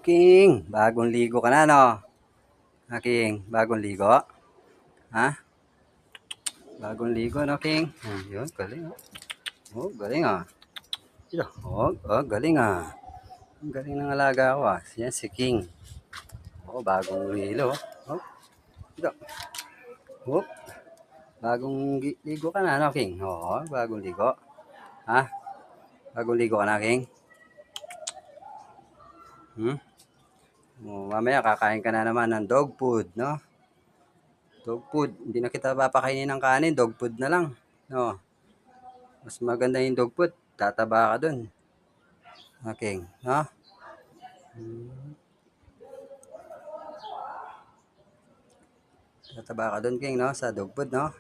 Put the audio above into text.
King, bagong ligo ka na, no? King, bagong ligo? Ha? Bagong ligo, no, King? Yun, galing, oh. Oh, galing, ah. Galing, ah. Ang galing ng alaga ko, ah. Yan, si King. Bagong lilo. Ito. Oh, bagong ligo ka na, no, King? Bagong ligo. Ha? Bagong ligo ka na, King? Mamaya kakain ka na naman ng dog food, no? Dog food. Hindi na kita papakainin ng kanin, dog food na lang. No? Mas maganda yung dog food. Tataba ka dun. King, no? Tataba ka dun, King, no? Sa dog food, no?